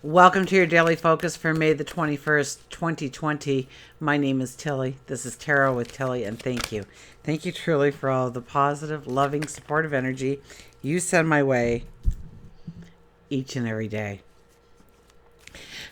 Welcome to your daily focus for May the 21st, 2020. My name is Tilly. This is Tarot with Tilly, and thank you. Thank you truly for all the positive, loving, supportive energy you send my way each and every day.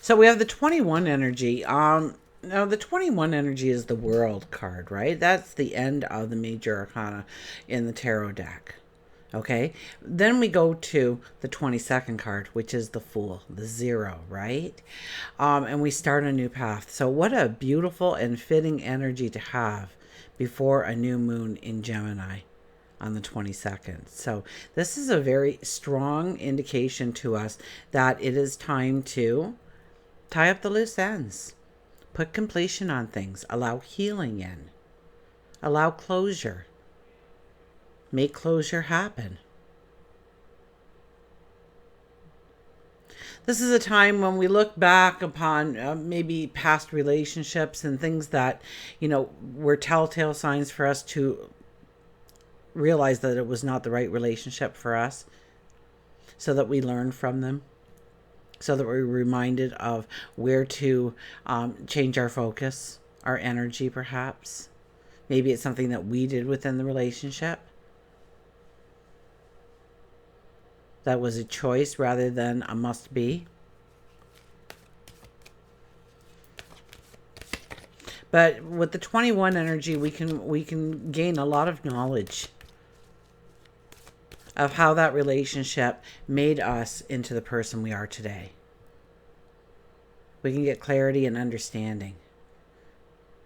So we have the 21 energy. Now the 21 energy is the World card, right? That's the end of the major arcana in the tarot deck. Okay, then we go to the 22nd card, which is the Fool, the Zero, right? And we start a new path. So what a beautiful and fitting energy to have before a new moon in Gemini on the 22nd. So this is a very strong indication to us that it is time to tie up the loose ends, put completion on things, allow healing in, allow closure. Make closure happen. This is a time when we look back upon maybe past relationships and things that, were telltale signs for us to realize that it was not the right relationship for us, so that we learn from them, so that we're reminded of where to change our focus, our energy perhaps. Maybe it's something that we did within the relationship that was a choice rather than a must be. But with the 21 energy, we can gain a lot of knowledge of how that relationship made us into the person we are today. We can get clarity and understanding,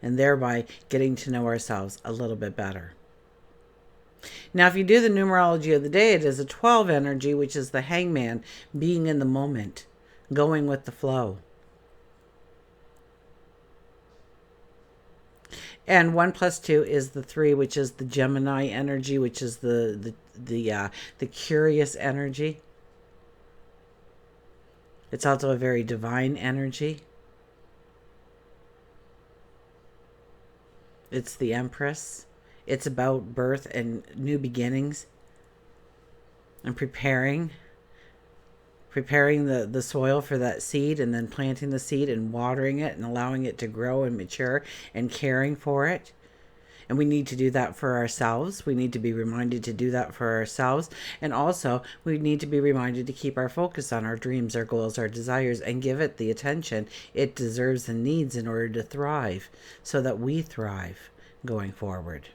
and thereby getting to know ourselves a little bit better. Now, if you do the numerology of the day, it is a 12 energy, which is the Hangman, being in the moment, going with the flow. And 1 + 2 is the 3, which is the Gemini energy, which is the curious energy. It's also a very divine energy. It's the Empress. It's about birth and new beginnings and preparing the soil for that seed, and then planting the seed and watering it and allowing it to grow and mature and caring for it. And we need to do that for ourselves. We need to be reminded to do that for ourselves. And also, we need to be reminded to keep our focus on our dreams, our goals, our desires, and give it the attention it deserves and needs in order to thrive, so that we thrive going forward.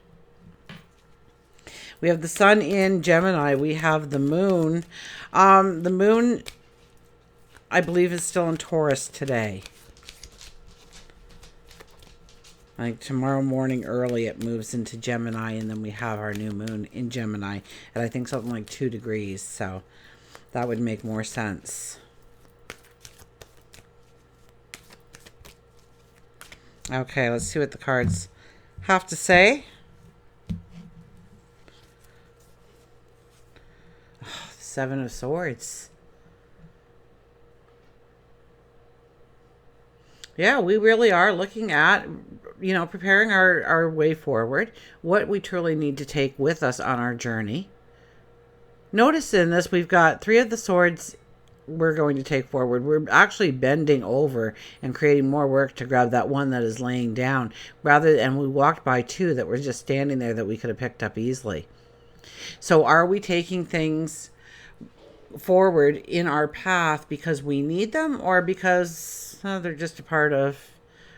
We have the sun in Gemini. We have the moon. The moon, I believe, is still in Taurus today. Like tomorrow morning early, it moves into Gemini, and then we have our new moon in Gemini at I think something like 2 degrees. So that would make more sense. Okay, let's see what the cards have to say. Seven of Swords. Yeah, we really are looking at, preparing our way forward, what we truly need to take with us on our journey. Notice in this, we've got 3 of the Swords we're going to take forward. We're actually bending over and creating more work to grab that one that is laying down, and we walked by 2 that were just standing there that we could have picked up easily. So are we taking things forward in our path because we need them, or because they're just a part of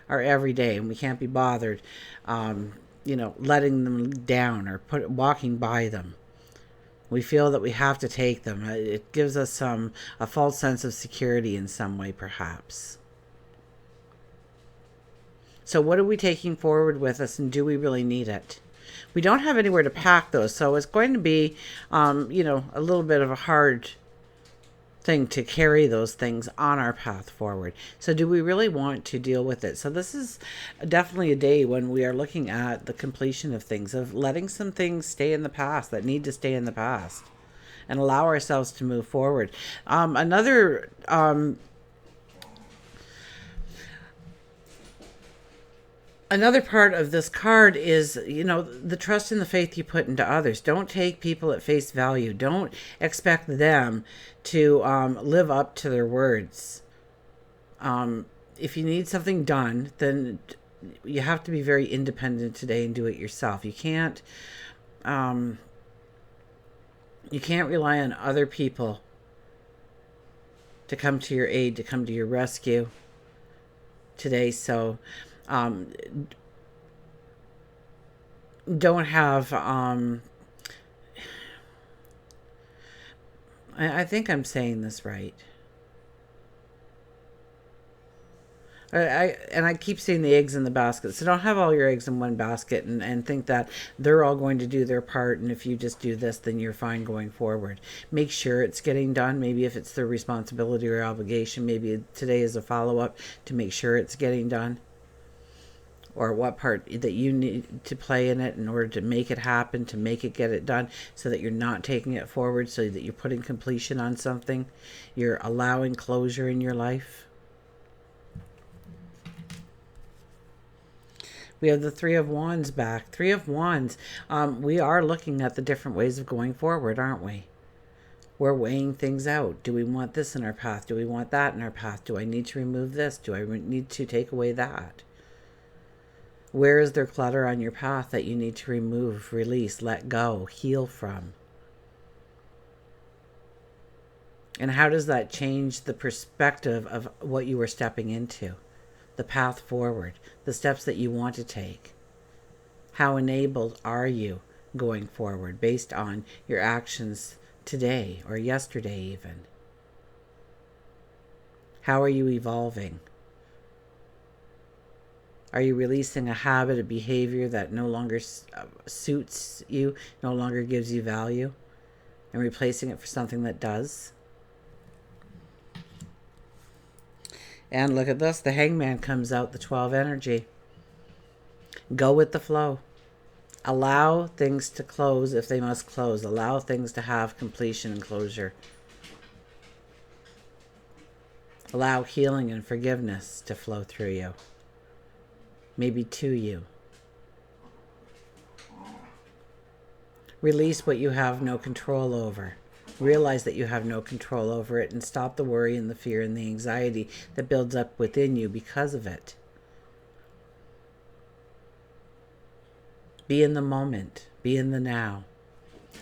our everyday and we can't be bothered letting them down or walking by them? We feel that we have to take them. It gives us a false sense of security in some way, perhaps. So what are we taking forward with us, and do we really need it? We don't have anywhere to pack those, so it's going to be a little bit of a hard thing to carry those things on our path forward. So do we really want to deal with it? So this is definitely a day when we are looking at the completion of things, of letting some things stay in the past that need to stay in the past, and allow ourselves to move forward. Another part of this card is, the trust and the faith you put into others. Don't take people at face value. Don't expect them to live up to their words. If you need something done, then you have to be very independent today and do it yourself. You can't rely on other people to come to your aid, to come to your rescue today. So don't have I think I'm saying this right. I keep seeing the eggs in the basket. So don't have all your eggs in one basket and think that they're all going to do their part. And if you just do this, then you're fine going forward. Make sure it's getting done. Maybe if it's their responsibility or obligation, maybe today is a follow-up to make sure it's getting done. Or what part that you need to play in it in order to make it happen, to make it get it done, so that you're not taking it forward, so that you're putting completion on something. You're allowing closure in your life. We have the Three of Wands back. Three of Wands. We are looking at the different ways of going forward, aren't we? We're weighing things out. Do we want this in our path? Do we want that in our path? Do I need to remove this? Do I need to take away that? Where is there clutter on your path that you need to remove, release, let go, heal from? And how does that change the perspective of what you were stepping into? The path forward, the steps that you want to take. How enabled are you going forward based on your actions today or yesterday even? How are you evolving? Are you releasing a habit, a behavior that no longer suits you, no longer gives you value, and replacing it for something that does? And look at this, the Hangman comes out, the 12 energy. Go with the flow. Allow things to close if they must close. Allow things to have completion and closure. Allow healing and forgiveness to flow through you. Maybe to you. Release what you have no control over. Realize that you have no control over it and stop the worry and the fear and the anxiety that builds up within you because of it. Be in the moment. Be in the now.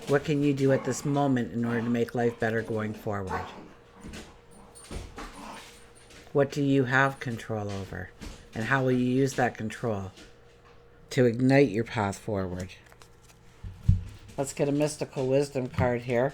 What can you do at this moment in order to make life better going forward? What do you have control over? And how will you use that control to ignite your path forward? Let's get a mystical wisdom card here.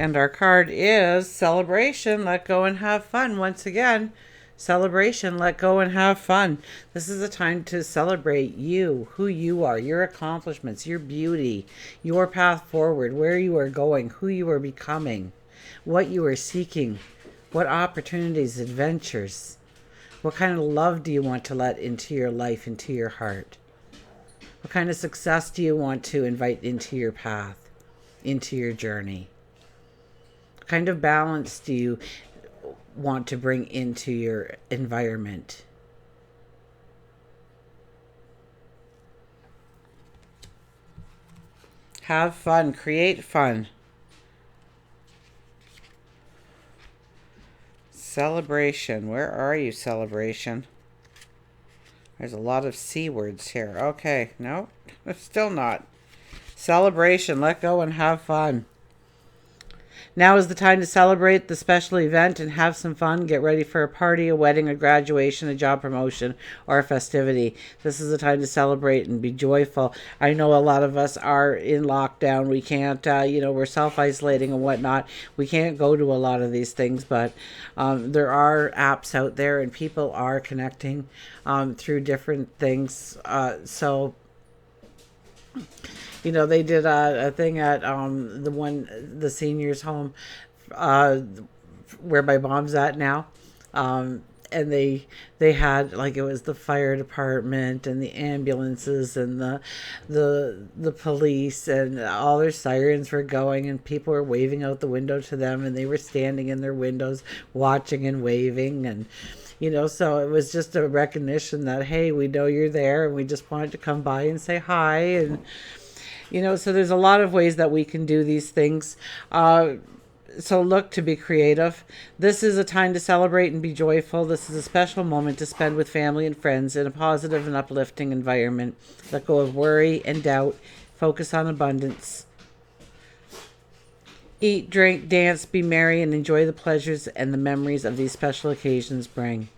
And our card is celebration, let go and have fun. Once again, celebration, let go and have fun. This is a time to celebrate you, who you are, your accomplishments, your beauty, your path forward, where you are going, who you are becoming, what you are seeking, what opportunities, adventures, what kind of love do you want to let into your life, into your heart? What kind of success do you want to invite into your path, into your journey? What kind of balance do you want to bring into your environment? Have fun, create fun. Celebration, where are you, celebration? There's a lot of C words here. Okay, no, still not. Celebration, let go and have fun. Now is the time to celebrate the special event and have some fun. Get ready for a party, a wedding, a graduation, a job promotion, or a festivity. This is the time to celebrate and be joyful. I know a lot of us are in lockdown. We can't, we're self-isolating and whatnot. We can't go to a lot of these things, but there are apps out there and people are connecting through different things. They did a thing at the seniors home where my mom's at now. and they had, like, it was the fire department and the ambulances and the police, and all their sirens were going, and people were waving out the window to them, and they were standing in their windows watching and waving. And so it was just a recognition that, hey, we know you're there, and we just wanted to come by and say hi. And so there's a lot of ways that we can do these things. So look to be creative. This is a time to celebrate and be joyful. This is a special moment to spend with family and friends in a positive and uplifting environment. Let go of worry and doubt. Focus on abundance. Eat, drink, dance, be merry, and enjoy the pleasures and the memories of these special occasions bring.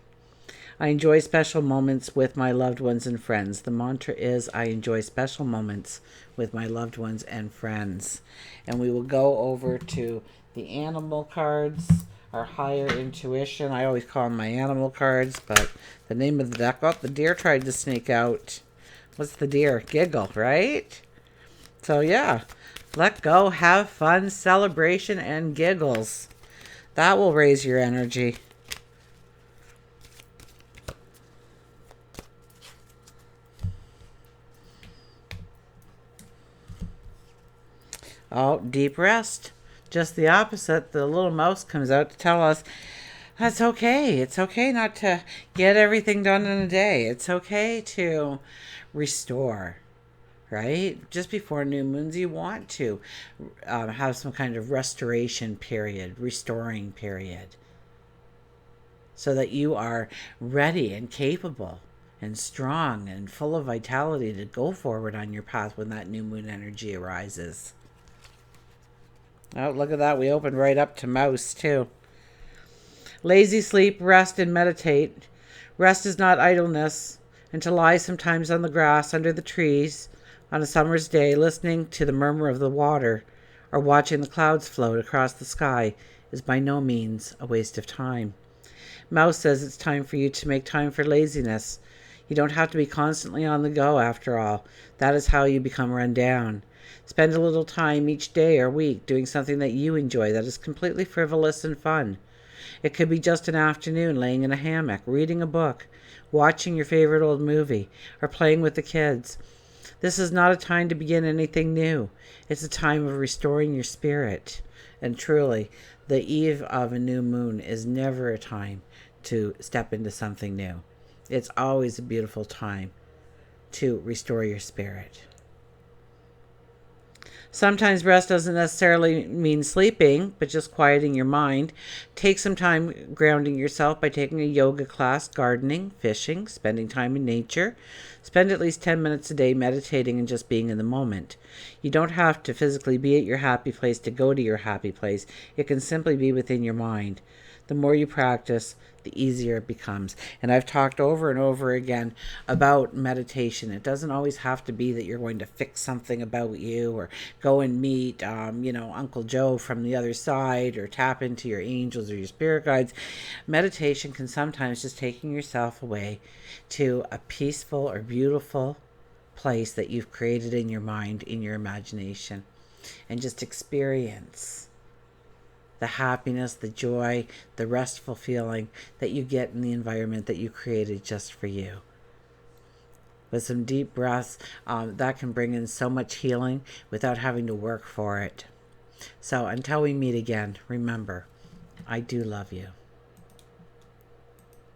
I enjoy special moments with my loved ones and friends. The mantra is, I enjoy special moments with my loved ones and friends. And we will go over to the animal cards, our higher intuition. I always call them my animal cards, but the name of the deck, oh, the deer tried to sneak out. What's the deer? Giggle, right? So yeah, let go, have fun, celebration, and giggles. That will raise your energy. Oh, deep rest. Just the opposite. The little mouse comes out to tell us that's okay. It's okay not to get everything done in a day. It's okay to restore, right? Just before new moons, you want to have some kind of restoration period, restoring period, so that you are ready and capable and strong and full of vitality to go forward on your path when that new moon energy arises. Oh, look at that. We opened right up to mouse, too. Lazy sleep, rest, and meditate. Rest is not idleness, and to lie sometimes on the grass under the trees on a summer's day, listening to the murmur of the water or watching the clouds float across the sky is by no means a waste of time. Mouse says it's time for you to make time for laziness. You don't have to be constantly on the go, after all. That is how you become run down. Spend a little time each day or week doing something that you enjoy that is completely frivolous and fun. It could be just an afternoon laying in a hammock, reading a book, watching your favorite old movie, or playing with the kids. This is not a time to begin anything new. It's a time of restoring your spirit. And truly, the eve of a new moon is never a time to step into something new. It's always a beautiful time to restore your spirit. Sometimes rest doesn't necessarily mean sleeping, but just quieting your mind. Take some time grounding yourself by taking a yoga class, gardening, fishing, spending time in nature. Spend at least 10 minutes a day meditating and just being in the moment. You don't have to physically be at your happy place to go to your happy place. It can simply be within your mind. The more you practice, the easier it becomes. And I've talked over and over again about meditation. It doesn't always have to be that you're going to fix something about you or go and meet, Uncle Joe from the other side or tap into your angels or your spirit guides. Meditation can sometimes just taking yourself away to a peaceful or beautiful place that you've created in your mind, in your imagination, and just experience the happiness, the joy, the restful feeling that you get in the environment that you created just for you. With some deep breaths, that can bring in so much healing without having to work for it. So until we meet again, remember, I do love you.